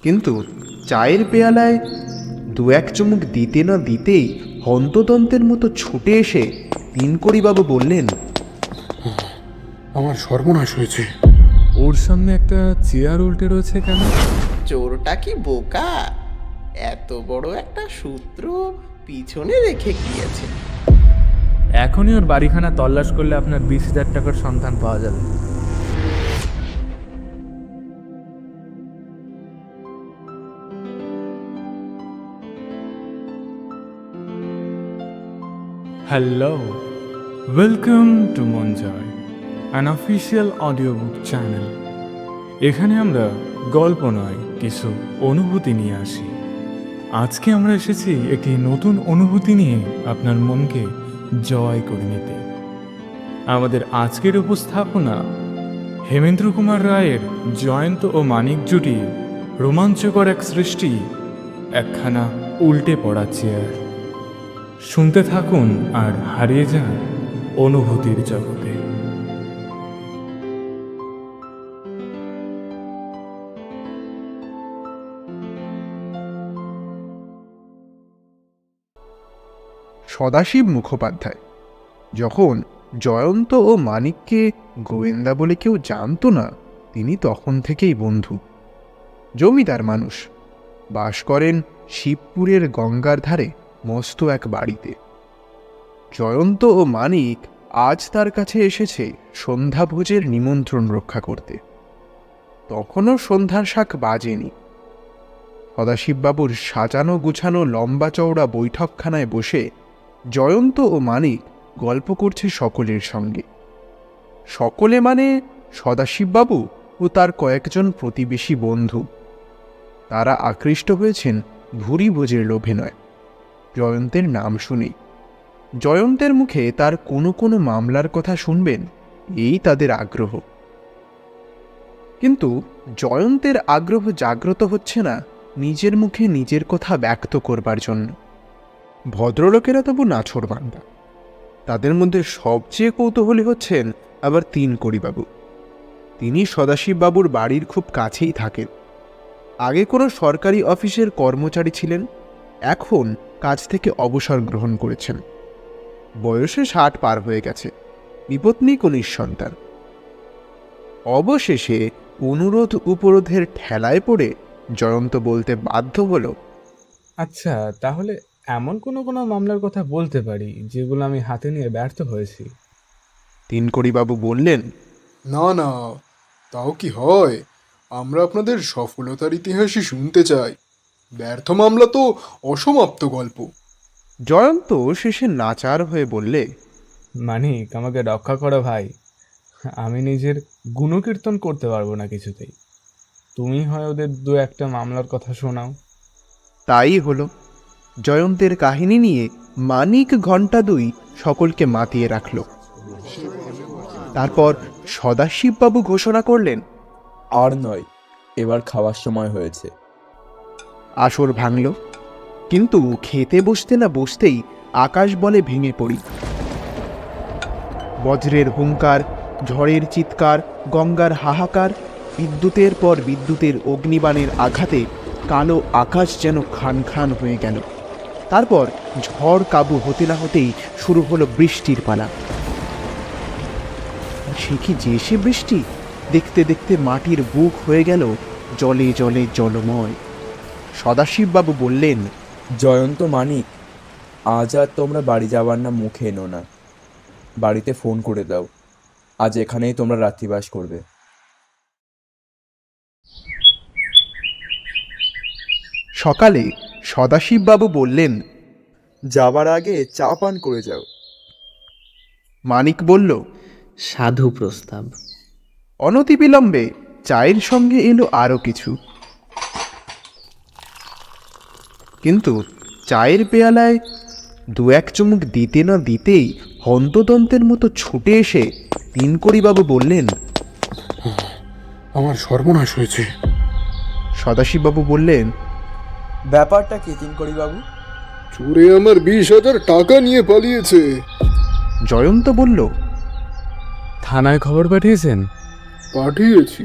কিন্তু চায়ের পেয়ালায় দু এক চুমুক দিতে না দিতেই হন্তদন্তের মতো ছুটে এসে দিনকড়িবাবু বললেন, আমার সর্বনাশ হয়েছে। ওর সামনে একটা চেয়ার উল্টে রয়েছে কেন? চোরটা কি বোকা? এত বড় একটা সূত্র পিছনে রেখে গিয়েছে। এখনই ওর বাড়িখানা তল্লাশ করলে আপনার 20,000 টাকার সন্ধান পাওয়া যাবে। Hello, welcome to Monjoy, an official audiobook channel. এখানে আমরা গল্প নয়, কিছু অনুভূতি নিয়ে আসি। আজকে আমরা এসেছি একটি নতুন অনুভূতি নিয়ে আপনার মনকে জয় করে নিতে। আমাদের আজকের উপস্থাপনা হেমেন্দ্র কুমার রায়ের জয়ন্ত ও মানিক জুটির রোমাঞ্চকর এক সৃষ্টি, একখানা উল্টে পড়া চেয়ার। শুনতে থাকুন আর হারিয়ে যান অনুভূতির জগতে। সদাশিব মুখোপাধ্যায় যখন জয়ন্ত ও মানিককে গোয়েন্দা বলে কেউ জানতো না, তিনি তখন থেকেই বন্ধু। জমিদার মানুষ, বাস করেন শিবপুরের গঙ্গার ধারে মস্ত এক বাড়িতে। জয়ন্ত ও মানিক আজ তার কাছে এসেছে সন্ধ্যাভোজের নিমন্ত্রণ রক্ষা করতে। তখনও সন্ধ্যার শাক বাজেনি। সদাশিববাবুর সাজানো গুছানো লম্বা চওড়া বৈঠকখানায় বসে জয়ন্ত ও মানিক গল্প করছে সকলের সঙ্গে। সকলে মানে সদাশিববাবু ও তার কয়েকজন প্রতিবেশী বন্ধু। তারা আকৃষ্ট হয়েছেন ভুরি ভোজের লোভে নয়, জয়ন্তের নাম শুনেই। জয়ন্তের মুখে তার কোনো কোনো মামলার কথা শুনবেন, এই তাদের আগ্রহ। কিন্তু জয়ন্তের আগ্রহ জাগ্রত হচ্ছে না নিজের মুখে নিজের কথা ব্যক্ত করবার জন্য। ভদ্রলোকেরা তবু নাছোড়বান্দা। তাদের মধ্যে সবচেয়ে কৌতূহলী হচ্ছেন আবার দিনকড়িবাবু। তিনি সদাশিববাবুর বাড়ির খুব কাছেই থাকেন। আগে কোনো সরকারি অফিসের কর্মচারী ছিলেন, এখন কাজ থেকে অবসর গ্রহণ করেছেন। বয়সে 60 পার হয়ে গেছে, বিপত্নিক ও নিঃসন্তান। অবশেষে অনুরোধ উপরোধের ঠেলায় পড়ে জয়ন্ত বলতে বাধ্য হল, আচ্ছা, তাহলে এমন কোনো কোনো মামলার কথা বলতে পারি যেগুলো আমি হাতে নিয়ে ব্যর্থ হয়েছি। দিনকড়িবাবু বললেন, না না, তাও কি হয়? আমরা আপনাদের সফলতার ইতিহাসই শুনতে চাই। ব্যর্থ মামলা তো অসমাপ্ত গল্প। জয়ন্ত শেষে নাচার হয়ে বললে, মানিক, আমাকে রক্ষা করো ভাই। আমি নিজের গুণকীর্তন করতে পারবো না কিছুতেই। তুমি হয় ওদের 2-1টা মামলার কথা শোনাও। তাই হলো। জয়ন্তের কাহিনী নিয়ে মানিক ঘণ্টা 2 সকলকে মাতিয়ে রাখল। তারপর সদাশিববাবু ঘোষণা করলেন, আর নয়, এবার খাওয়ার সময় হয়েছে। আসর ভাঙল। কিন্তু খেতে বসতে না বসতেই আকাশ বলে ভেঙে পড়ি। বজ্রের হুঙ্কার, ঝড়ের চিৎকার, গঙ্গার হাহাকার, বিদ্যুতের পর বিদ্যুতের অগ্নিবাণের আঘাতে কালো আকাশ যেন খান খান হয়ে গেল। তারপর ঝড় কাবু হতে না হতেই শুরু হলো বৃষ্টির পালা। সে কি যে সে বৃষ্টি! দেখতে দেখতে মাটির বুক হয়ে গেল জলে জলে জলময়। সদাশিববাবু বললেন, জয়ন্ত, মানিক, আজ আর তোমরা বাড়ি যাবার না মুখে এনো না। বাড়িতে ফোন করে দাও, আজ এখানেই তোমরা রাত্রিবাস করবে। সকালে সদাশিববাবু বললেন, যাবার আগে চা পান করে যাও। মানিক বলল, সাধু প্রস্তাব। অনতিবিলম্বে চায়ের সঙ্গে এলো আরও কিছু। কিন্তু চায়ের পেয়ালায় দু এক চুমুক দিতে না দিতেই হন্তদন্তের মতো ছুটে এসে দিনকড়িবাবু বললেন, আমার সর্বনাশ হয়েছে। সদাশিববাবু বললেন, ব্যাপারটা কি দিনকড়িবাবু? চোরে আমার 20,000 টাকা নিয়ে পালিয়েছে। জয়ন্ত বলল, থানায় খবর পাঠিয়েছেন? পাঠিয়েছি,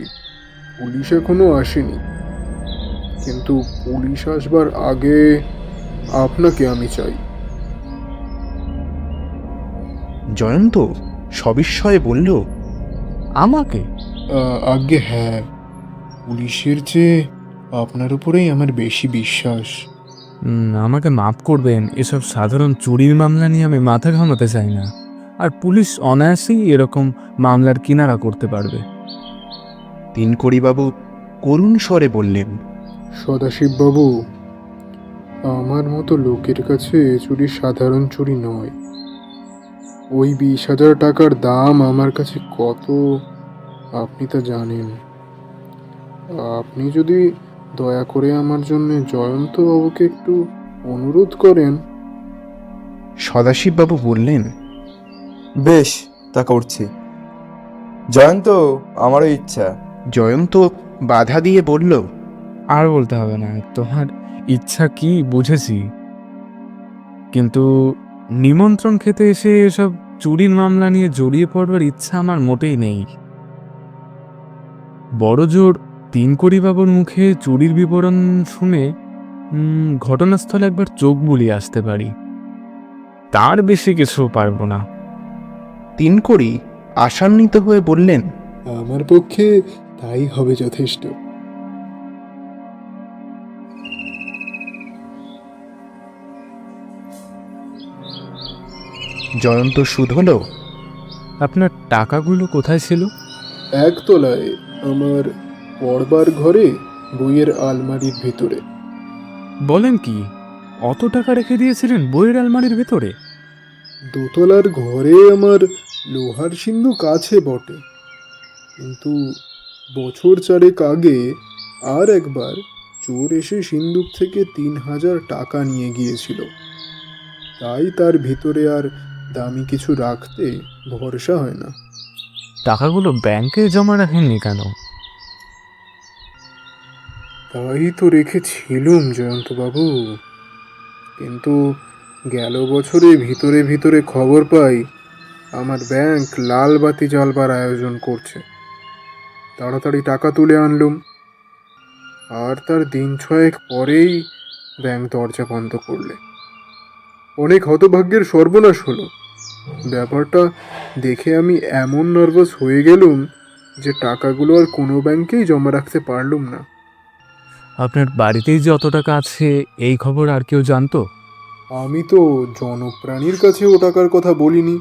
পুলিশ এখনো আসেনি। কিন্তু পুলিশ আসবার আগে আপনাকে আমি চাই। জয়ন্ত সবিস্ময়ে বলল, আমাকে? আজ্ঞে হ্যাঁ, পুলিশের চেয়ে আপনার উপরেই আমার বেশি বিশ্বাস। আমাকে মাফ করবেন, এসব সাধারণ চুরির মামলা নিয়ে আমি মাথা ঘামাতে চাই না। আর পুলিশ অনায়াসেই এরকম মামলার কিনারা করতে পারবে। তিনকড়িবাবু করুণ স্বরে বললেন, সদাশিববাবু, আমার মতো লোকের কাছে এ চুরি সাধারণ চুরি নয়। ওই 20,000 টাকার দাম আমার কাছে কত আপনি তা জানেন। আপনি যদি দয়া করে আমার জন্য জয়ন্ত বাবুকে একটু অনুরোধ করেন। সদাশিববাবু বললেন, বেশ, তা করছি। জয়ন্ত, আমারও ইচ্ছা। জয়ন্ত বাধা দিয়ে বলল, আর বলতে হবে না, তোমার ইচ্ছা কি বুঝেছি, কিন্তু নিমন্ত্রণ খেতে এসে এসব চুরির মামলা নিয়ে জড়িয়ে পড়বার ইচ্ছা আমার মোটেই নেই। বড় জোর তিনকড়িবাবুর মুখে চুরির বিবরণ শুনে ঘটনাস্থলে একবার চোখ বুলিয়ে আসতে পারি, তার বেশি কিছু পারবো না। তিনকড়ি আশান্বিত হয়ে বললেন, আমার পক্ষে তাই হবে যথেষ্ট। জয়ন্ত শুধল, আপনার টাকাগুলো কোথায় ছিল? একতলায় আমার পড়বার ঘরে বইয়ের আলমারির ভিতরে। বলেন কি, অত টাকা রেখে দিয়েছিলেন বইয়ের আলমারির ভেতরে? দোতলার ঘরে আমার লোহার সিন্ধুক আছে বটে, কিন্তু বছর চারেক আগে আর একবার চোর এসে সিন্ধুক থেকে 3,000 টাকা নিয়ে গিয়েছিল। তাই তার ভিতরে আর দামি কিছু রাখতে ভরসা হয় না। টাকাগুলো ব্যাংকে জমা রাখেননি কেন? তাই তো রেখেছিলুম জয়ন্তবাবু, কিন্তু গেল বছরে ভিতরে ভিতরে খবর পাই আমার ব্যাংক লাল বাতি জ্বালবার আয়োজন করছে। তাড়াতাড়ি টাকা তুলে আনলুম, আর তার দিন ছয়েক পরেই ব্যাংক দরজা বন্ধ করলে। অনেক হতভাগ্যের সর্বনাশ হলো। ব্যাপারটা দেখে আমি এমন নার্ভাস হয়ে গেলুম যে টাকাগুলো আর কোনো ব্যাংকেই জমা রাখতে পারলুম না। আপনার বাড়িতেই যে অত টাকা আছে এই খবর আর কেউ জানতো? আমি তো জনপ্রাণীর কাছে ও টাকার কথা বলিনি।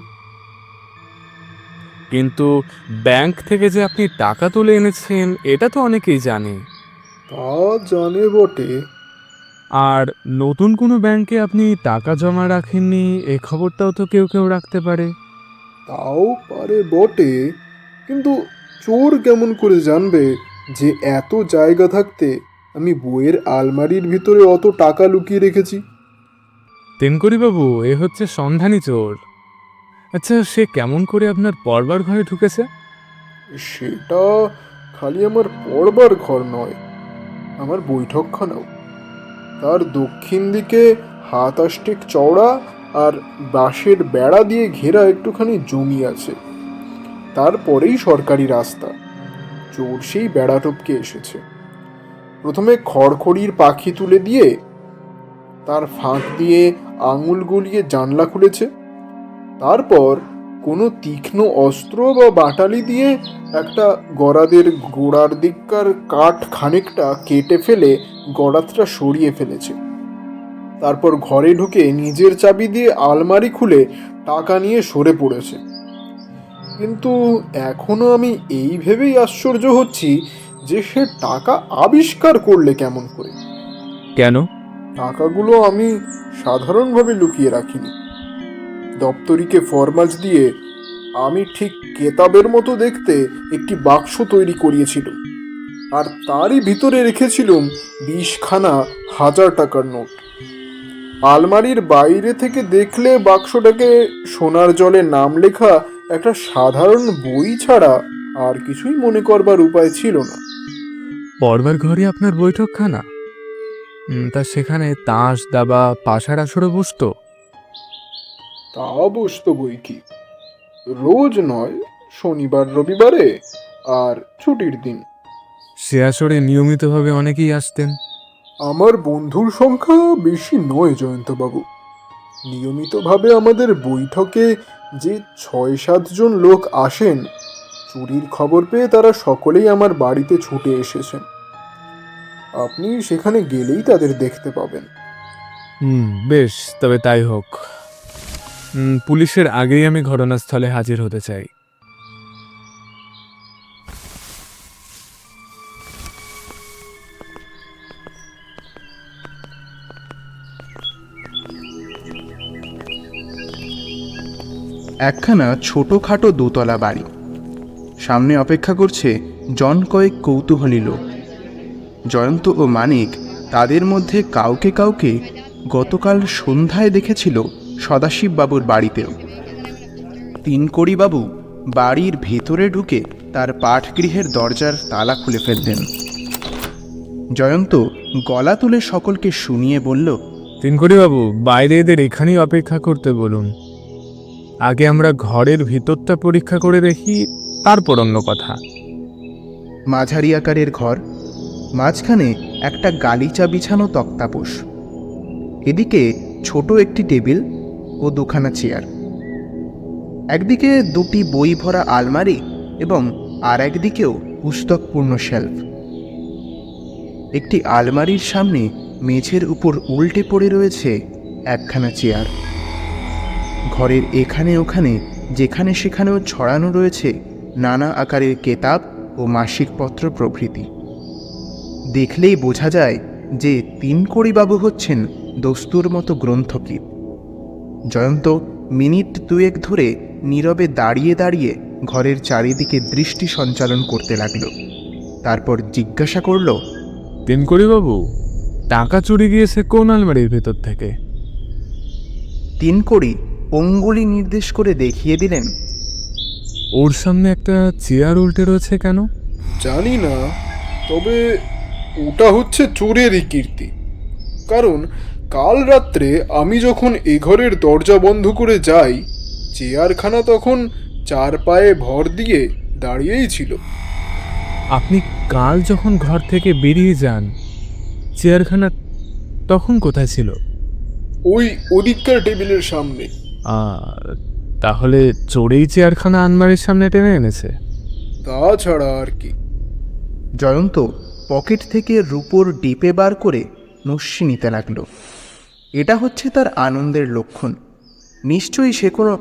কিন্তু ব্যাংক থেকে যে আপনি টাকা তুলে এনেছেন এটা তো অনেকেই জানে। তা জানে বটে। আর নতুন কোনো ব্যাংকে আপনি টাকা জমা রাখেননি এই খবরটাও তো কেউ কেউ রাখতে পারে। তাও পারে বটে, কিন্তু চোর কেমন করে জানবে যে এত জায়গা থাকতে আমি বইয়ের আলমারির ভিতরে অত টাকা লুকিয়ে রেখেছি? তেনকড়িবাবু, এ হচ্ছে সন্ধানী চোর। আচ্ছা, সে কেমন করে আপনার পড়বার ঘরে ঢুকেছে? সেটা খালি আমার পড়বার ঘর নয়, আমার বৈঠকখানাও। তার দক্ষিণ দিকে হাত আষ্টেক চওড়া আর বাঁশের বেড়া দিয়ে ঘেরা একটুখানি জমি আছে। তারপরেই সরকারি রাস্তা। চোর সেই বেড়া টপকে এসেছে। প্রথমে খড়খড়ির পাখি তুলে দিয়ে তার ফাঁক দিয়ে আঙুল গলিয়ে জানলা খুলেছে। তারপর কোনো তীক্ষ্ণ অস্ত্র বা বাটালি দিয়ে একটা গরাদের গোড়ার দিককার কাঠ খানিকটা কেটে ফেলে গরাদটা সরিয়ে ফেলেছে। তারপর ঘরে ঢুকে নিজের চাবি দিয়ে আলমারি খুলে টাকা নিয়ে সরে পড়েছে। কিন্তু এখনো আমি এই ভেবেই আশ্চর্য হচ্ছি যে সে টাকা আবিষ্কার করলে কেমন করে। কেন? টাকাগুলো আমি সাধারণভাবে লুকিয়ে রাখিনি। দপ্তরিকে ফরমাস দিয়ে আমি ঠিক কেতাবের মতো দেখতে একটি বাক্স তৈরি করিয়েছিলাম, আর তারই ভিতরে রেখেছিলুম 20খানা 1000 টাকার নোট। আলমারির বাইরে থেকে দেখলে বাক্সটাকে সোনার জলে নাম লেখা একটা সাধারণ বই ছাড়া আর কিছুই মনে করবার উপায় ছিল না। পড়বার ঘরে আপনার বৈঠকখানা? তা সেখানে তাস দাবা পাশার আসরে বসতো? তা বসতো বই কি, রোজ নয়, শনিবার রবিবারে আর ছুটির দিন। সে আসরে নিয়মিতভাবে অনেকেই আসতেন। আমার বন্ধুর সংখ্যা বেশি নয় জয়ন্তবাবু। নিয়মিতভাবে আমাদের বৈঠকে যে ৬-৭ জন লোক আসেন, চুরির খবর পেয়ে তারা সকলেই আমার বাড়িতে ছুটে এসেছেন। আপনি সেখানে গেলেই তাদের দেখতে পাবেন। বেশ, তবে তাই হোক। পুলিশের আগেই আমি ঘটনাস্থলে হাজির হতে চাই। একখানা ছোটোখাটো দোতলা বাড়ি। সামনে অপেক্ষা করছে জন কয়েক কৌতূহলী লোক। জয়ন্ত ও মানিক তাদের মধ্যে কাউকে কাউকে গতকাল সন্ধ্যায় দেখেছিল সদাশিববাবুর বাড়িতেও। তিনকড়িবাবু বাড়ির ভেতরে ঢুকে তার পাঠগৃহের দরজার তালা খুলে ফেললেন। জয়ন্ত গলা তুলে সকলকে শুনিয়ে বলল, তিনকড়িবাবু, বাইরে এদের এখানেই অপেক্ষা করতে বলুন। আগে আমরা ঘরের ভিতরটা পরীক্ষা করে দেখি, তারপর অন্য কথা। মাঝারি আকারের ঘর, মাঝখানে একটা গালিচা বিছানো তক্তাপোষ, এদিকে ছোট একটি টেবিল ও দুখানা চেয়ার, একদিকে দুটি বই ভরা আলমারি এবং আর একদিকেও পুস্তকপূর্ণ শেলফ। একটি আলমারির সামনে মেঝের উপর উল্টে পড়ে রয়েছে একখানা চেয়ার। ঘরের এখানে ওখানে যেখানে সেখানেও ছড়ানো রয়েছে নানা আকারের কেতাব ও মাসিকপত্র প্রভৃতি। দেখলেই বোঝা যায় যে তিনকড়িবাবু হচ্ছেন দস্তুর মতো গ্রন্থকিত। জয়ন্ত মিনিট দুয়েক ধরে নীরবে দাঁড়িয়ে দাঁড়িয়ে ঘরের চারিদিকে দৃষ্টি সঞ্চালন করতে লাগল। তারপর জিজ্ঞাসা করল, তিনকড়িবাবু, টাকা চুরি গিয়েছে কোন আলমারির ভেতর থেকে? তিনকড়ি অঙ্গুলি নির্দেশ করে দেখিয়ে দিলেন, ওর সামনে একটা চেয়ার উল্টে রয়েছে কেন? জানি না, তবে ওটা হচ্ছে চোরেরই কীর্তি। কারণ কাল রাত্রে আমি যখন এ ঘরের দরজা বন্ধ করে যাই, চেয়ারখানা তখন 4 পায়ে ভর দিয়ে দাঁড়িয়েই ছিল। আপনি কাল যখন ঘর থেকে বেরিয়ে যান, চেয়ারখানা তখন কোথায় ছিল? ওই ওদিককার টেবিলের সামনে। তাহলে চোরেই চেয়ারখানা আলমারির সামনে টেনে এনেছে। তাছাড়া আর কি। জয়ন্ত পকেট থেকে রূপোর ডিপে বার করে নস্যি নিতে লাগলো। এটা হচ্ছে তার আনন্দের লক্ষণ। নিশ্চয়ই সে কোনো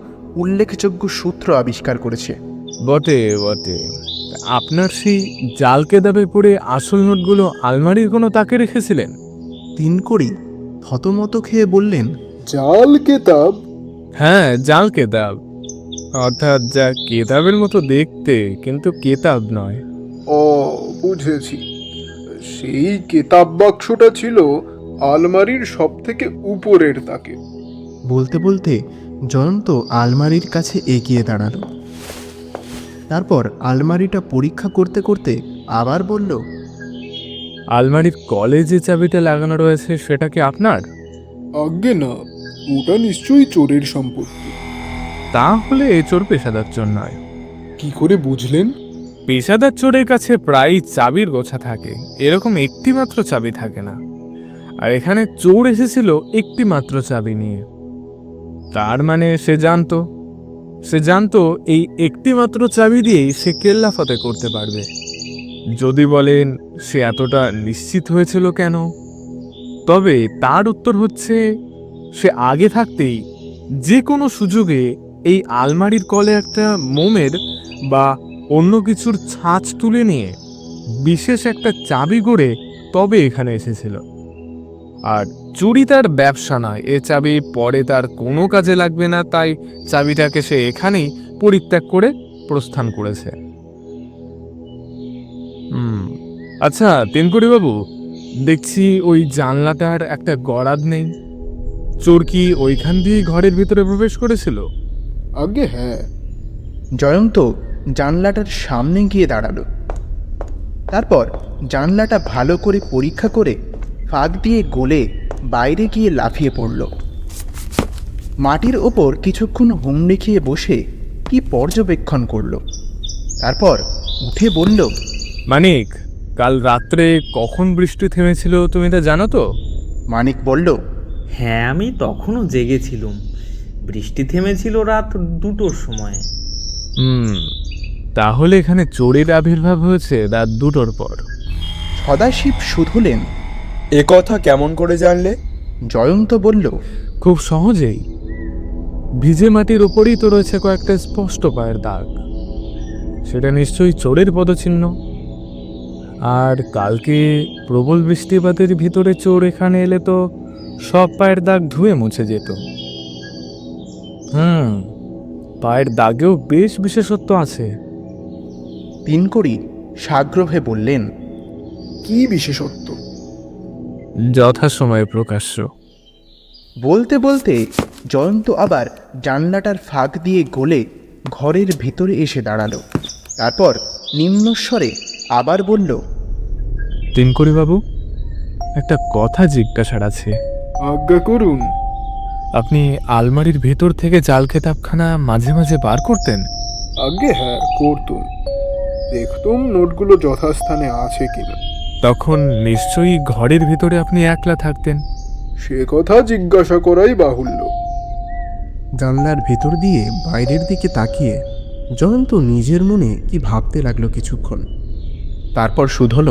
উল্লেখযোগ্য সূত্র আবিষ্কার করেছে। বটে বটে। আপনার সেই জাল কেদাবে পড়ে আসল নোটগুলো আলমারির কোনো তাকে রেখেছিলেন? তিনকড়ি থতমত খেয়ে বললেন, জাল কেতাব? হ্যাঁ, জাল কেতাব। অর্থাৎ যা কেতাবের মতো দেখতে, কিন্তু কেতাব নয়। ও, বুঝেছি। সেই কেতাব বাক্সটা ছিল আলমারির সব থেকে উপরের তাকে। বলতে বলতে জয়ন্ত আলমারির কাছে এগিয়ে দাঁড়ালো। তারপর আলমারিটা পরীক্ষা করতে করতে আবার বলল, আলমারির কলে যে চাবিটা লাগানো রয়েছে সেটা কি আপনার? আজ্ঞে না, ওটা নিশ্চয়ই চোরের সম্পত্তি। তাহলে চোর পেশাদার চোর নয়। কি করে বুঝলেন? পেশাদার চোরের কাছে প্রায়ই চাবির গোছা থাকে, এরকম একটি মাত্র চাবি থাকে না। আর এখানে চোর এসেছিল একটি মাত্র চাবি নিয়ে। তার মানে সে জানতো এই একটি মাত্র চাবি দিয়েই সে কেল্লাফতে করতে পারবে। যদি বলেন সে এতটা নিশ্চিত হয়েছিল কেন, তবে তার উত্তর হচ্ছে সে আগে থাকতেই যে কোনো সুযোগে এই আলমারির কলে একটা মোমের বা অন্য কিছুর ছাঁচ তুলে নিয়ে বিশেষ একটা চাবি গড়ে তবে এখানে এসেছিল। আর চুরি তার ব্যবসা নয়, এ চাবি পরে তার কোনো কাজে লাগবে না, তাই চাবিটাকে সে এখানেই পরিত্যাগ করে প্রস্থান করেছে। আচ্ছা তিনকড়িবাবু, দেখছি ওই জানলাটার একটা গরাদ নেই। চোর কি ওইখান দিয়ে ঘরের ভিতরে প্রবেশ করেছিল? আজ্ঞে হ্যাঁ। জয়ন্ত জানলাটার সামনে গিয়ে দাঁড়ালো। তারপর জানলাটা ভালো করে পরীক্ষা করে ফাঁক দিয়ে গলে বাইরে গিয়ে লাফিয়ে পড়ল। মাটির ওপর কিছুক্ষণ হুমড়ি খেয়ে বসে কি পর্যবেক্ষণ করল। তারপর উঠে বলল, মানিক, কাল রাত্রে কখন বৃষ্টি থেমেছিল তুমি তা জানো তো? মানিক বলল, হ্যাঁ, আমি তখনও জেগেছিলুম। বৃষ্টি থেমেছিল রাত 2টোর সময়। তাহলে এখানে চোরের আবির্ভাব হয়েছে রাত 2টোর পর। সদাশিব শুধলেন। এ কথা কেমন করে জানলে? জয়ন্ত বলল, খুব সহজেই। ভিজে মাটির ওপরই তো রয়েছে কয়েকটা স্পষ্ট পায়ের দাগ। সেটা নিশ্চয়ই চোরের পদচিহ্ন। আর কালকে প্রবল বৃষ্টিপাতের ভিতরে চোর এখানে এলে তো সব পায়ের দাগ ধুয়ে মুছে যেত। পায়ের দাগেও বেশ বিশেষত্ব আছে। তিনকড়ি সাগ্রহে বললেন, কি বিশেষত্ব? যথাসময়ে প্রকাশ্য। বলতে বলতে জয়ন্ত আবার জানলাটার ফাঁক দিয়ে গলে ঘরের ভিতরে এসে দাঁড়ালো। তারপর নিম্নস্বরে আবার বলল, তিনকড়ি বাবু, একটা কথা জিজ্ঞাসার আছে। আজ্ঞা করুন। আপনি আলমারির ভেতর থেকে জাল খেতাবখানা মাঝে মাঝে বার করতেন? আজ্ঞে হ্যাঁ, করতুম। দেখতুম নোটগুলো যথাস্থানে আছে কিনা। তখন নিশ্চয়ই ঘরের ভিতরে আপনি একলা থাকতেন। সে কথা জিজ্ঞাসা করাই বাহুল্য। জানলার ভেতর দিয়ে বাইরের দিকে তাকিয়ে জয়ন্ত নিজের মনে কি ভাবতে লাগলো কিছুক্ষণ। তারপর শুধল,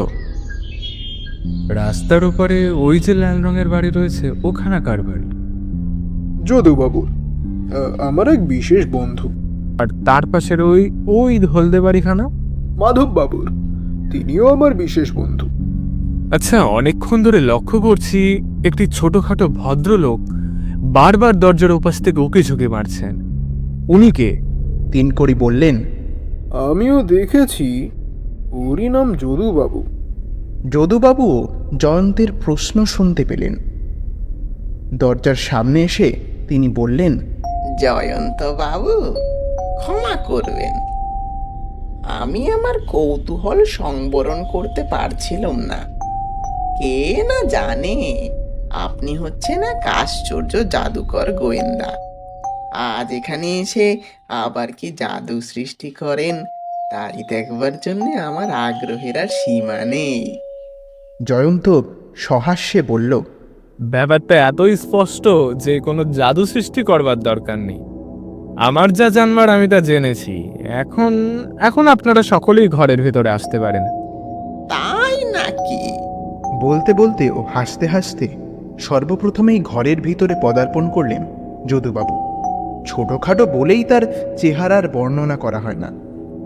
রাস্তার ওপারে ওই যে লাল রঙের বাড়ি রয়েছে, ওখানা কার বাড়ি? যদুবাবুর, আমার এক বিশেষ বন্ধু। আর তার পাশের ওই ওই হলদে বাড়িখানা? মাধববাবুর, তিনিও আমার বিশেষ বন্ধু। আচ্ছা, অনেকক্ষণ ধরে লক্ষ্য করছি একটি ছোটখাটো ভদ্রলোক বারবার দরজার ওপাশ থেকে উকি ঝুঁকি মারছেন। উনি কে? তিনকড়ি বললেন, আমিও দেখেছি, ওরই নাম যদুবাবু। যদুবাবুও জয়ন্তের প্রশ্ন শুনতে পেলেন। দরজার সামনে এসে তিনি বললেন, জয়ন্ত বাবু, ক্ষমা করবেন, আমি আমার কৌতূহল সংবরণ করতে পারছিলাম না। কে না জানে আপনি হচ্ছেন এক আশ্চর্য জাদুকর গোয়েন্দা। আজ এখানে এসে আবার কি জাদু সৃষ্টি করেন, তাই দেখবার জন্য আমার আগ্রহের আর সীমা নেই। জয়ন্ত সহাস্যে বলল, ব্যাপারটা এতই স্পষ্ট যে কোনো জাদু সৃষ্টি করবার দরকার নেই। আমার যা জানবার আমি তা জেনেছি। এখন এখন আপনারা সকলেই ঘরের ভেতরে আসতে পারেন। তাই নাকি? বলতে বলতে ও হাসতে হাসতে সর্বপ্রথমেই ঘরের ভিতরে পদার্পণ করলেন যদুবাবু। ছোটখাটো বলেই তার চেহারার বর্ণনা করা হয় না।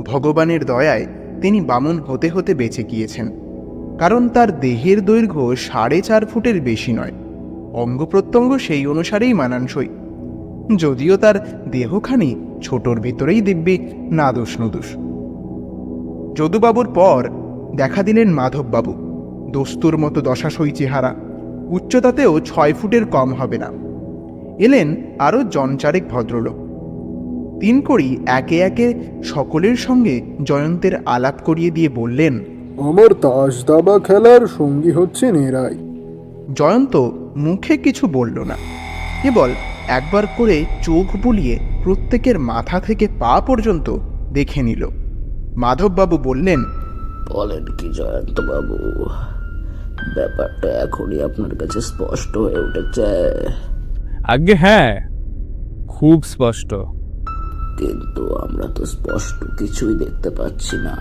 ভগবানের দয়ায় তিনি বামন হতে হতে বেঁচে গিয়েছেন, কারণ তার দেহের দৈর্ঘ্য 4.5 ফুটের বেশি নয়। অঙ্গ প্রত্যঙ্গ সেই অনুসারেই মানানসই, যদিও তার দেহখানি ছোটর ভিতরেই দিব্যি নাদোষ নুদোষ। যদুবাবুর পর দেখা দিলেন মাধববাবু। দস্তুর মতো দশাশই চেহারা, উচ্চতাতেও 6 ফুটের কম হবে না। এলেন আরও জনচারেক ভদ্রলোক। তিনকড়ি একে একে সকলের সঙ্গে জয়ন্তের আলাপ করিয়ে দিয়ে বললেন, আমার তাস দাবা খেলার সঙ্গী হচ্ছেন এরাই। জয়ন্ত মুখে কিছু বলল না, কেবল একবার করে চোখ বুলিয়ে প্রত্যেকের মাথা থেকে পা পর্যন্ত দেখে নিল। মাধববাবু বললেন, বলেন কি জয়ন্তবাবু, ব্যাপারটা এখনই আপনার কাছে স্পষ্ট হয়ে উঠেছে? আজ্ঞে হ্যাঁ, খুব স্পষ্ট। কিন্তু আমরা তো স্পষ্ট কিছুই দেখতে পাচ্ছি না।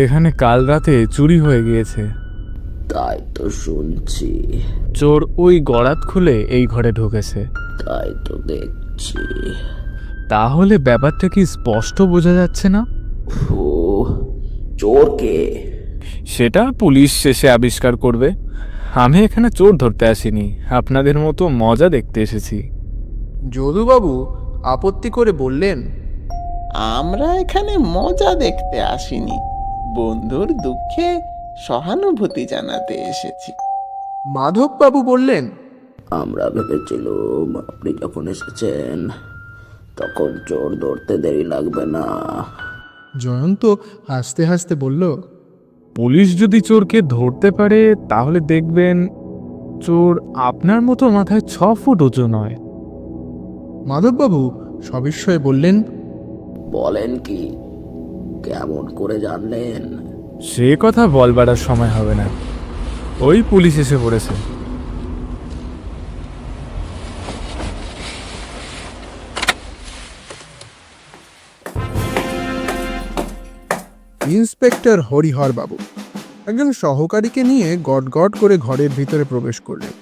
এখানে কাল রাতে চুরি হয়ে গিয়েছে। তাই তো শুনছি। চোর ওই গড়াত খুলে এই ঘরে ঢুকেছে। তাই তো দেখছি। তাহলে ব্যাপারটা কি স্পষ্ট বোঝা যাচ্ছে না? ও, চোরকে? সেটা পুলিশ শেষে আবিষ্কার করবে। আমি এখানে চোর ধরতে আসিনি, আপনাদের মতো মজা দেখতে এসেছি। যদুবাবু আপত্তি করে বললেন, আমরা এখানে মজা দেখতে আসিনি, বন্ধুর দুঃখে সহানুভূতি জানাতে এসেছি। মাধববাবু বললেন, আমরা ভেবেছিলাম আপনি যখন এসেছেন তখন চোর ধরতে দেরি লাগবে না। জয়ন্ত হাসতে হাসতে বলল, পুলিশ যদি চোরকে ধরতে পারে তাহলে দেখবেন চোর আপনার মতো মাথায় 6 ফুট উঁচু নয়। মাধববাবু সবিস্ময়ে বললেন, বলেন কি, কেমন করে জানলেন? সে কথা বলবার আর সময় হবে না, ওই পুলিশ এসে পড়েছে। ইন্সপেক্টর হরিহর বাবু একজন সহকারীকে নিয়ে গটগট করে ঘরের ভিতরে প্রবেশ করলেন।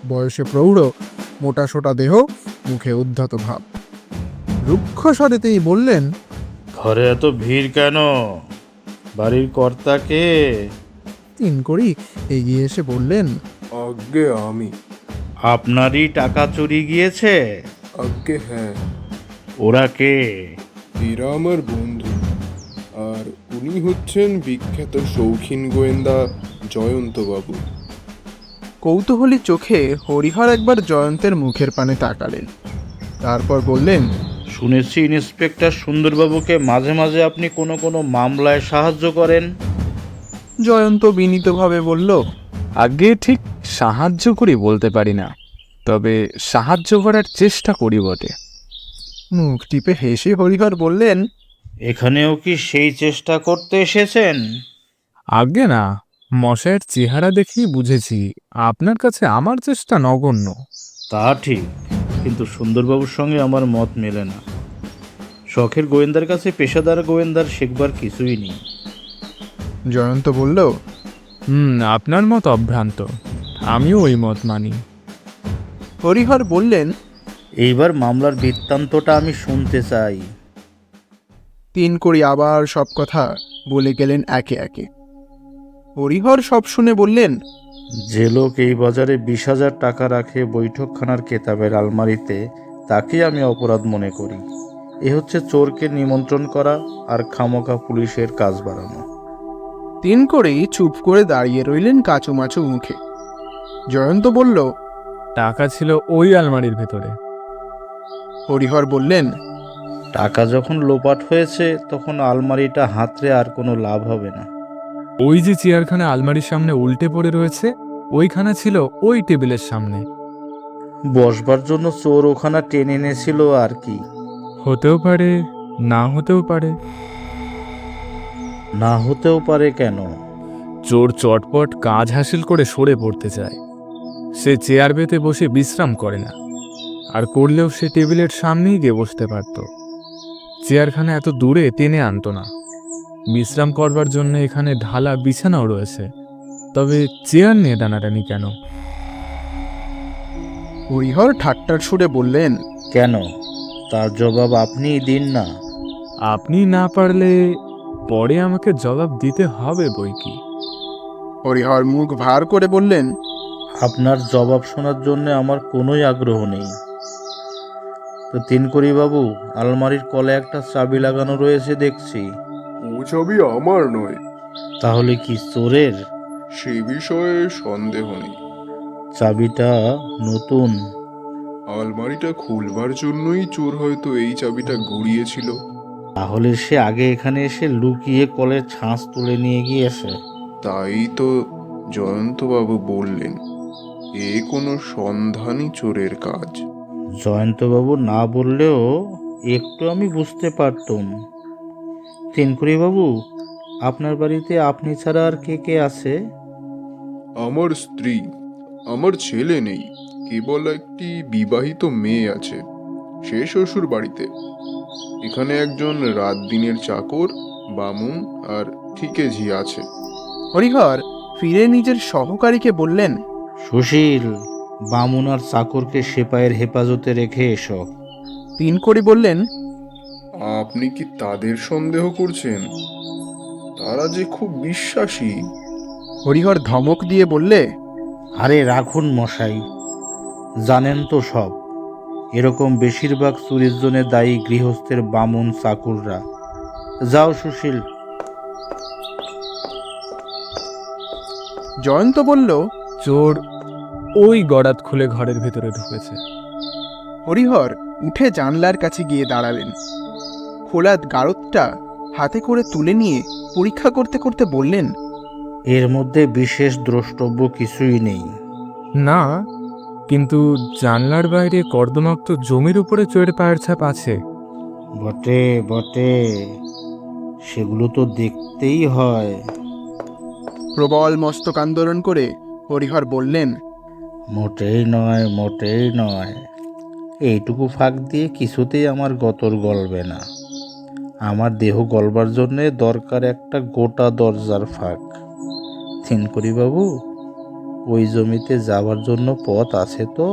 বয়সে প্রৌঢ়, মোটাসোটা দেহ, মুখে উদ্ধত ভাব। রুক্ষ স্বরে তিনি বললেন, ঘরে এত ভিড় কেন? বাড়ির কর্তা কে? তিনকড়ি এগিয়ে এসে বললেন, আজ্ঞে আমি। আপনারই টাকা চুরি গিয়েছে? আজ্ঞে হ্যাঁ। ওরা কে? এরা আমার বন্ধু, আর উনি হচ্ছেন বিখ্যাত শৌখিন গোয়েন্দা জয়ন্তবাবু। কৌতূহলী চোখে হরিহর একবার জয়ন্তের মুখের পানে তাকালেন, তারপর বললেন, শুনেছি ইন্সপেক্টর সুন্দরবাবুকে মাঝে মাঝে আপনি কোনো কোনো মামলায় সাহায্য করেন। জয়ন্ত বিনীতভাবে বলল, আগে ঠিক সাহায্য করি বলতে পারি না, তবে সাহায্য করার চেষ্টা করি বটে। মুখ টিপে হেসে হরিহর বললেন, এখানেও কি সেই চেষ্টা করতে এসেছেন? আগে না, মশাইয়ের চেহারা দেখেই বুঝেছি আপনার কাছে আমার চেষ্টা নগণ্য। তা ঠিক, কিন্তু সুন্দরবাবুর সঙ্গে আমার মত মেলে না। শখের গোয়েন্দার কাছে পেশাদার গোয়েন্দার শেখবার কিছুই নেই। জয়ন্ত বলল, আপনার মত অভ্রান্ত, আমিও ওই মত মানি। হরিহর বললেন, এইবার মামলার বৃত্তান্তটা আমি শুনতে চাই। তিনকড়ি আবার সব কথা বলে গেলেন একে একে। হরিহর সব শুনে বললেন, যে লোক এই বাজারে 20,000 টাকা রাখে বৈঠকখানার কেতাবের আলমারিতে, তাকেই আমি অপরাধ মনে করি। এ হচ্ছে চোরকে নিমন্ত্রণ করা আর খামোখা পুলিশের কাজ বাড়ানো। তিনকড়ি চুপ করে দাঁড়িয়ে রইলেন কাচুমাচু মুখে। জয়ন্ত বলল, টাকা ছিল ওই আলমারির ভেতরে। হরিহর বললেন, টাকা যখন লোপাট হয়েছে তখন আলমারিটা হাতড়ে আর কোনো লাভ হবে না। ওই যে চেয়ারখানা আলমারির সামনে উল্টে পড়ে রয়েছে, ওইখানা ছিল ওই টেবিলের সামনে। বসবার জন্য চোর ওখানা টেনে এনেছিল আর কি। হতেও পারে, না হতেও পারে। না হতেও পারে কেন? চোর চটপট কাজ হাসিল করে সরে পড়তে চায়। সে চেয়ার বেতে বসে বিশ্রাম করে না, আর করলেও সে টেবিলের সামনেই গিয়ে বসতে পারত। চেয়ারখানা এত দূরে টেনে আনতো না। বিশ্রাম করবার জন্য এখানে ঢালা বিছানাও রয়েছে, তবে চেয়ার নিয়ে টানাটানি কেন? হরিহর ঠাট্টার সুরে বললেন, কেন? তার জবাব আপনিই দিন না। আপনি না পারলে পরে আমাকে জবাব দিতে হবে বই কি। হরিহর মুখ ভার করে বললেন, আপনার জবাব শোনার জন্য আমার কোনোই আগ্রহ নেই। তো তিনকড়ি বাবু, আলমারির কলে একটা চাবি লাগানো রয়েছে দেখছি। ও চাবি আমার নয়। তাহলে কি চোরের? সে বিষয়ে সন্দেহ নেই। চাবিটা নতুন। আলমারিটা খুলবার জন্যই চোর হয়তো এই চাবিটা গড়িয়েছিল। তাহলে সে আগে এখানে এসে লুকিয়ে কলের ছাঁচ তুলে নিয়ে গিয়েছে। তাই তো জয়ন্তবাবু বললেন, এ কোনো সন্ধানী চোরের কাজ। জয়ন্তবাবু না বললেও একটু আমি বুঝতে পারতুম। তিনকড়ি বাবু, আপনার বাড়িতে আপনি ছাড়া আর কে কে আছে? আমার স্ত্রী, আমার ছেলে নেই, কেবল একটি বিবাহিত মেয়ে আছে, সে শ্বশুর বাড়িতে। এখানে একজন রাত দিনের চাকর, বামুন আর ঠিকেঝি আছে। হরিহর ফিরে নিজের সহকারীকে বললেন, সুশীল, বামুন আর চাকরকে সেপাইয়ের হেফাজতে রেখে এসো। তিনকড়ি বললেন, আপনি কি তাদের সন্দেহ করছেন? তারা যে খুব বিশ্বাসী। হরিহর ধমক দিয়ে বললে, আরে রাখুন মশাই, জানেন তো সব। এরকম বেশিরভাগ চুরির জন্য দায়ী গৃহস্থের বামুন চাকুররা। যাও সুশীল। জয়ন্ত বলল, চোর ওই গড়াত খুলে ঘরের ভেতরে ঢুকেছে। হরিহর উঠে জানলার কাছে গিয়ে দাঁড়ালেন। খোলা গারদটা হাতে করে তুলে নিয়ে পরীক্ষা করতে করতে বললেন, এর মধ্যে বিশেষ দ্রষ্টব্য কিছুই নেই। না, কিন্তু জানলার বাইরে কর্দমাক্ত জমির উপরে চোরের পায়ের ছাপ আছে। বটে বটে, সেগুলো তো দেখতেই হয়। প্রবল মস্তক আন্দোলন করে হরিহর বললেন, মোটেই নয়, মোটেই নয়। এইটুকু ফাঁক দিয়ে কিছুতেই আমার গতর গলবে না। আমার দেহ গলবার জন্যে দরকার একটা গোটা দরজার ফাঁক। থিনকরি বাবু, ওই জমিতে যাবার জন্য পথ আছে তো?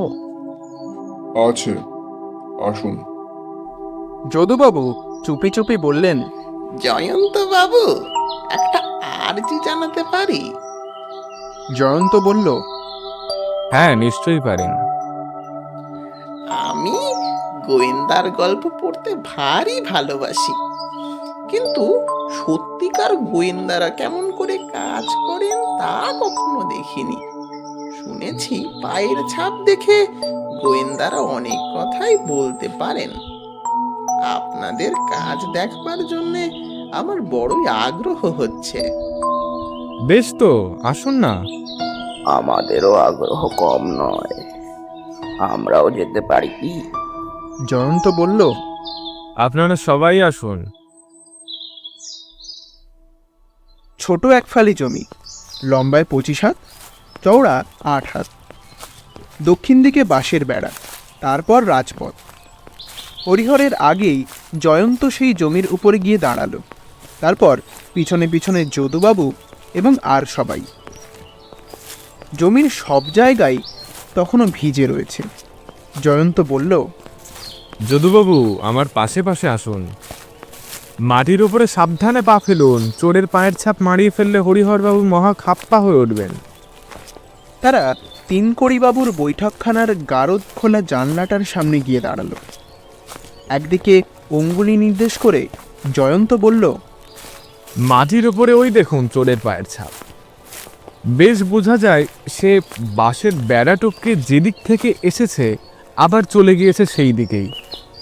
আছে, আসুন। যদুবাবু চুপি চুপি বললেন, জয়ন্ত বাবু, একটা আর্জি জানাতে পারি? জয়ন্ত বলল, হ্যাঁ, নিশ্চয়ই পারেন। আমি গোয়েন্দার গল্প পড়তে ভারী ভালোবাসি, কিন্তু সত্যিকার গোয়েন্দারা কেমন করে কাজ করেন তা কখনো দেখিনি। শুনেছি পায়ের ছাপ দেখে গোয়েন্দারা অনেক কথাই বলতে পারেন। আপনাদের কাজ দেখবার জন্য আমার বড়ই আগ্রহ হচ্ছে। বেশ তো, আসুন না। আমাদেরও আগ্রহ কম নয়, আমরাও যেতে পারি কি? জয়ন্ত বলল, আপনারা সবাই আসুন। ছোট এক ফালি জমি, লম্বায় 25 হাত, চওড়া 8 হাত। দক্ষিণ দিকে বাঁশের বেড়া, তারপর রাজপথ। হরিহরের আগেই জয়ন্ত সেই জমির উপরে গিয়ে দাঁড়ালো। তারপর পিছনে পিছনে যদুবাবু এবং আর সবাই। জমির সব জায়গায় তখনও ভিজে রয়েছে। জয়ন্ত বলল, যদুবাবু, আমার পাশে পাশে আসুন। মাটির উপরে সাবধানে পা ফেলুন, চোরের পায়ের ছাপ মারিয়ে ফেললে হরিহরবাবু মহা খাপ্পা হয়ে উঠবেন। তারা তিনকড়িবাবুর বৈঠকখানার গারদ খোলা জানলাটার সামনে গিয়ে দাঁড়ালো। একদিকে অঙ্গুলি নির্দেশ করে জয়ন্ত বলল, মাটির উপরে ওই দেখুন চোরের পায়ের ছাপ। বেশ বোঝা যায় সে বাঁশের বেড়া টপকে যেদিক থেকে এসেছে আবার চলে গিয়েছে সেই দিকেই।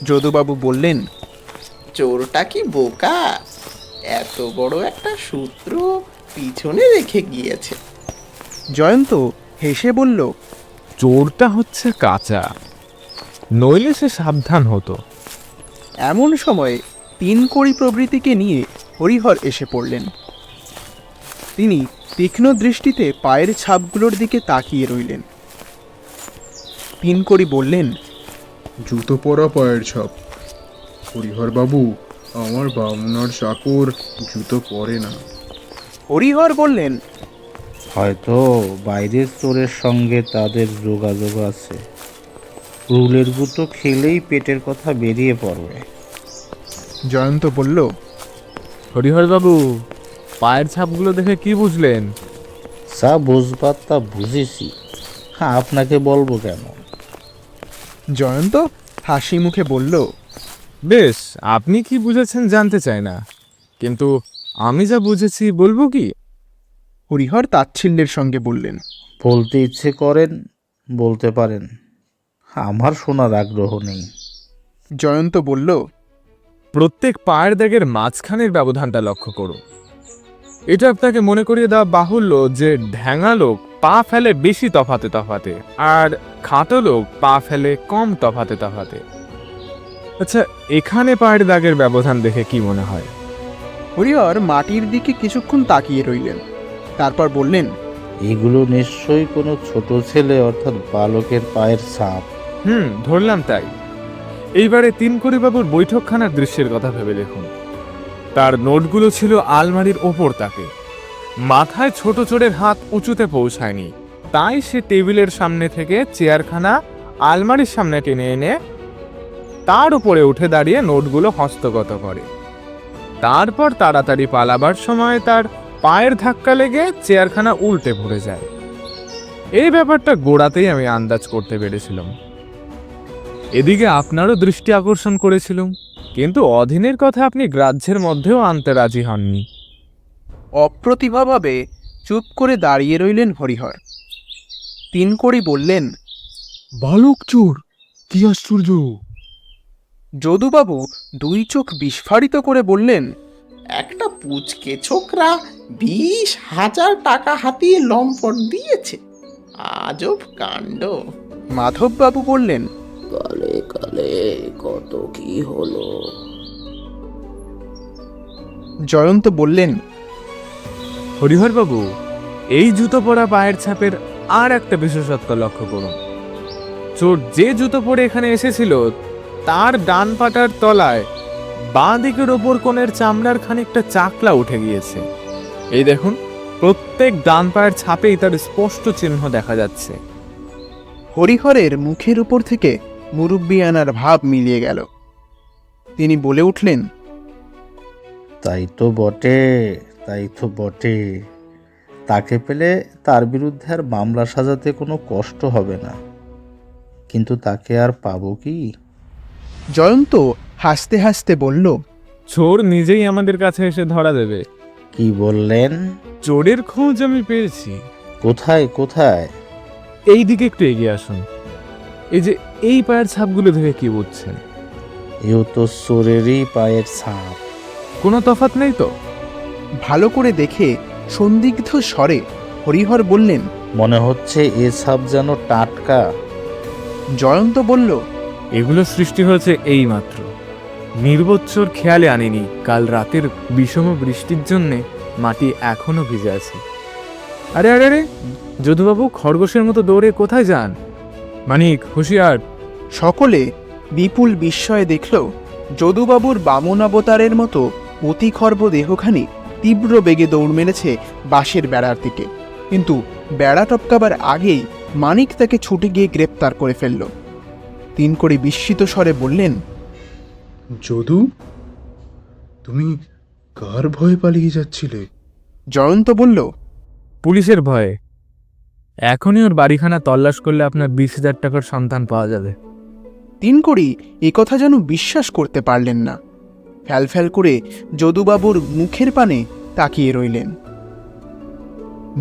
যদুবাবু বললেন, চোরটা কি বোকা? এত বড় একটা সূত্র পিছনে রেখে গিয়েছে। জয়ন্ত হেসে বলল, চোরটা হচ্ছে কাঁচা, নইলে সে সাবধান হতো। এমন সময় তিনকড়ি প্রভৃতিকে নিয়ে হরিহর এসে পড়লেন। তিনি তীক্ষ্ণ দৃষ্টিতে পায়ের ছাপগুলোর দিকে তাকিয়ে রইলেন। তিনকড়ি বললেন, জুতো পরা পায়ের ছাপ। হরিহর বাবু, আমার বামুনার চাকর জুতো পরে না। হরিহর বললেন, হয়তো বাইরের চোরের সঙ্গে তাদের যোগাযোগ আছে। রুলের গুঁতো খেলেই পেটের কথা বেরিয়ে পড়বে। জয়ন্ত বলল, হরিহরবাবু, পায়ের ছাপগুলো দেখে কি বুঝলেন? যা বুঝবার তা বুঝেছি, হ্যাঁ, আপনাকে বলবো কেন? জয়ন্ত হাসি মুখে বলল, বেশ, আপনি কি বুঝেছেন জানতে চাই না, কিন্তু আমি যা বুঝেছি বলবো কি? হরিহর তাচ্ছিল্যের সঙ্গে বললেন, বলতে ইচ্ছে করেন বলতে পারেন, আমার শোনার আগ্রহ নেই। জয়ন্ত বলল, প্রত্যেক পায়ের দাগের মাঝখানের ব্যবধানটা লক্ষ্য করুন। এটা আপনাকে মনে করিয়ে দেওয়া বাহুল্য যে ঢ্যাঙা লোক পা ফেলে বেশি তফাতে তফাতে, আর খাটো লোক পা ফেলে কম তফাতে তফাতে। আচ্ছা, এখানে পায়ের দাগের ব্যবধান দেখে কি মনে হয়? হরিহর মাটির দিকে কিছুক্ষণ তাকিয়ে রইলেন। তারপর বললেন, এগুলো নিশ্চয়ই কোনো ছোট ছেলে অর্থাৎ বালকের পায়ের ছাপ। ধরলাম তাই। এইবারে তিনকড়িবাবুর বৈঠকখানার দৃশ্যের কথা ভেবে দেখুন। তার নোটগুলো ছিল আলমারির ওপর তাকে। মাথায় ছোট চোরের হাত উঁচুতে পৌঁছায়নি, তাই সে টেবিলের সামনে থেকে চেয়ারখানা আলমারির সামনে টেনে এনে তার উপরে উঠে দাঁড়িয়ে নোটগুলো হস্তগত করে। তারপর তাড়াতাড়ি পালাবার সময় তার পায়ের ধাক্কা লেগে চেয়ারখানা উল্টে পড়ে যায়। এই ব্যাপারটা গোড়াতেই আমি আন্দাজ করতে পেরেছিলাম। এদিকে আপনারও দৃষ্টি আকর্ষণ করেছিলাম, কিন্তু অধীনের কথা আপনি গ্রাহ্যের মধ্যেও আনতে রাজি হননি। অপ্রতিভাভাবে চুপ করে দাঁড়িয়ে রইলেন হরিহর। তিনকড়ি বললেন, বালক চোর, কি আশ্চর্য! যদুবাবু দুই চোখ বিস্ফারিত করে বললেন, একটা পুচকে ছোকরা 20,000 টাকা হাতিয়ে লম্পট দিয়েছে। আজব কাণ্ড। মাধববাবু বললেন, কালে কালে কত কি হলো। জয়ন্ত বললেন, হরিহরবাবু, এই জুতো পরা পায়ের ছাপের আর একটা বিশেষত্ব লক্ষ্য করুন। চোর যে জুতো পরে এখানে এসেছিল তার ডান পাটার তলায় বাঁ দিকের ওপর কোণের চামড়ার খানিকটা চাকলা উঠে গিয়েছে। এই দেখুন, প্রত্যেক ডান পায়ের ছাপেই তার স্পষ্ট চিহ্ন দেখা যাচ্ছে। হরিহরের মুখের উপর থেকে মুরব্বিয়ানার ভাব মিলিয়ে গেল। তিনি বলে উঠলেন, তাই তো বটে, তাই তো বটে। তাকে পেলে তার বিরুদ্ধে আর মামলা সাজাতে কোনো কষ্ট হবে না, কিন্তু তাকে আর পাবো কি? জয়ন্ত হাসতে হাসতে বলল, চোর নিজেই আমাদের কাছে এসে ধরা দেবে। কি বললেন? চোরের খোঁজ আমি পেয়েছি। কোথায় কোথায়? এই দিকে একটু এগিয়ে আসুন। এই যে এই পায়ের ছাপগুলো দেখে কি বুঝছেন? এও তো চোরেরই পায়ের ছাপ। কোনো তফাৎ নেই তো? ভালো করে দেখে সন্দিগ্ধ স্বরে হরিহর বললেন, মনে হচ্ছে এ ছাপ যেন টাটকা। জয়ন্ত বলল, এগুলো সৃষ্টি হয়েছে এই মাত্র। নির্বোচ্চর খেয়ালে আনিনি কাল রাতের বিষম বৃষ্টির জন্যে মাটি এখনো ভিজে আছে। আরে আরে আরে, যদুবাবু খরগোশের মতো দৌড়ে কোথায় যান? মানিক, হুঁশিয়ার! সকলে বিপুল বিস্ময়ে দেখল যদুবাবুর বামনাবতারের মতো অতিখর্ব দেহখানি তীব্র বেগে দৌড় মেরেছে বাঁশের বেড়ার দিকে। কিন্তু বেড়া টপকাবার আগেই মানিক তাকে ছুটে গিয়ে গ্রেপ্তার করে ফেলল। তিনকড়ি বিস্মিত স্বরে বললেন, যদু, তুমি কার ভয়ে পালিয়ে যাচ্ছিলে? জয়ন্ত বলল, পুলিশের ভয়ে। এখনই ওর বাড়িখানা তল্লাশ করলে আপনার 20,000 টাকার সন্ধান পাওয়া যাবে। তিনকড়ি একথা যেন বিশ্বাস করতে পারলেন না। ফ্যাল ফ্যাল করে যদুবাবুর মুখের পানে তাকিয়ে রইলেন।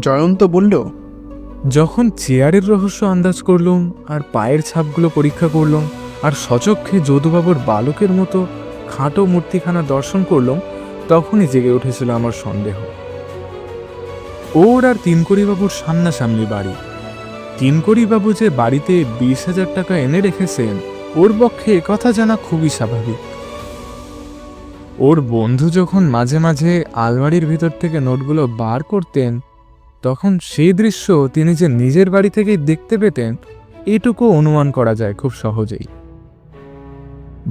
জয়ন্ত বলল, যখন চেয়ারের রহস্য আন্দাজ করলুম আর পায়ের ছাপগুলো পরীক্ষা করলুম আর সচক্ষে যদুবাবুর বালকের মতো খাটো মূর্তিখানা দর্শন করলুম, তখনই জেগে উঠেছিল আমার সন্দেহ। ওর আর তিনকড়িবাবুর সামনাসামনি বাড়ি। তিনকড়িবাবু যে বাড়িতে 20,000 টাকা এনে রেখেছেন, ওর পক্ষে একথা জানা খুবই স্বাভাবিক। ওর বন্ধু যখন মাঝে মাঝে আলমারির ভিতর থেকে নোটগুলো বার করতেন, তখন সেই দৃশ্য তিনি যে নিজের বাড়ি থেকেই দেখতে পেতেন, এটুকু অনুমান করা যায় খুব সহজেই।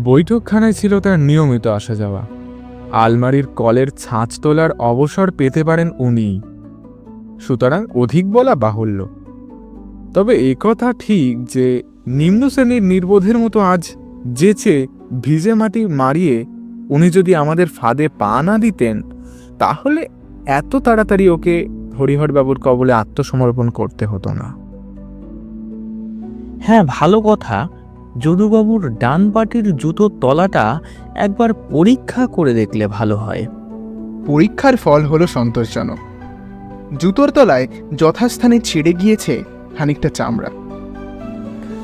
বৈঠকখানায় ছিল তার নিয়মিত আসা যাওয়া। আলমারির কলের ছাঁচ তোলার অবসর পেতে পারেন উনি, সুতরাং অধিক বলা বাহুল্য। তবে একথা ঠিক যে নিম্ন শ্রেণীর নির্বোধের মতো আজ যেচে ভিজে মাটি মারিয়ে উনি যদি আমাদের ফাঁদে পা না দিতেন, তাহলে এত তাড়াতাড়ি ওকে হরিহরবাবুর কবলে আত্মসমর্পণ করতে হতো না। হ্যাঁ, ভালো কথা। যদুবাবুর ডান পাটির জুতোর তলাটা একবার পরীক্ষা করে দেখলে ভালো হয়। পরীক্ষার ফল হলো সন্তোষজনক। জুতোর তলায় যথাস্থানে ছিঁড়ে গিয়েছে খানিকটা চামড়া।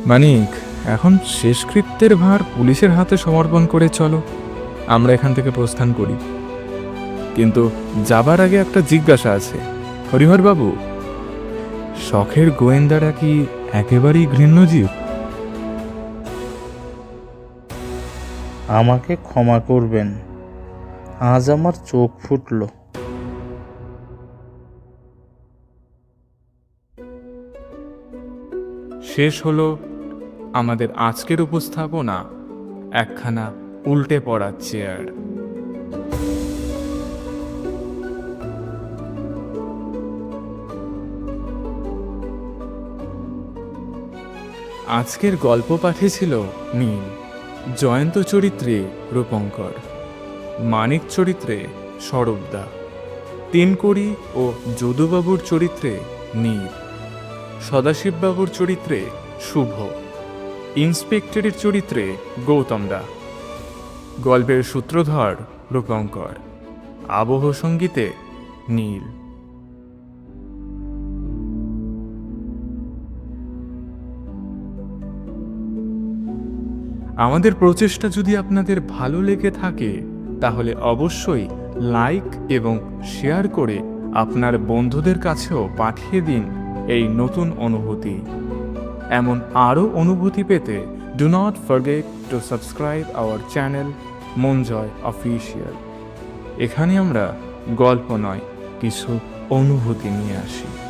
মানিক, এখন শেষকৃত্যের ভার পুলিশের হাতে সমর্পণ করে চলো, আমরা এখান থেকে প্রস্থান করি। কিন্তু যাবার আগে একটা জিজ্ঞাসা আছে। হরিহরবাবু, শখের গোয়েন্দারা কি একেবারেই ঘৃণ্যজীব? আমাকে ক্ষমা করবেন, আজ আমার চোখ ফুটল। শেষ হলো আমাদের আজকের উপস্থাপনা, একখানা উল্টে পড়া চেয়ার। আজকের গল্প পাঠে ছিল নীল, জয়ন্ত চরিত্রে রূপঙ্কর, মানিক চরিত্রে সরবদা, তিনকড়ি ও যদুবাবুর চরিত্রে নীল, সদাশিববাবুর চরিত্রে শুভ, ইন্সপেক্টরের চরিত্রে গৌতম দা। গল্পের সূত্রধর রূপঙ্কর, আবহ সঙ্গীতে নীল। আমাদের প্রচেষ্টা যদি আপনাদের ভালো লেগে থাকে, তাহলে অবশ্যই লাইক এবং শেয়ার করে আপনার বন্ধুদের কাছেও পাঠিয়ে দিন এই নতুন অনুভূতি। এমন আরও অনুভূতি পেতে do not forget to subscribe our channel Monjoy official. এখানে আমরা গল্প নয় কিছু অনুভূতি নিয়ে আসি।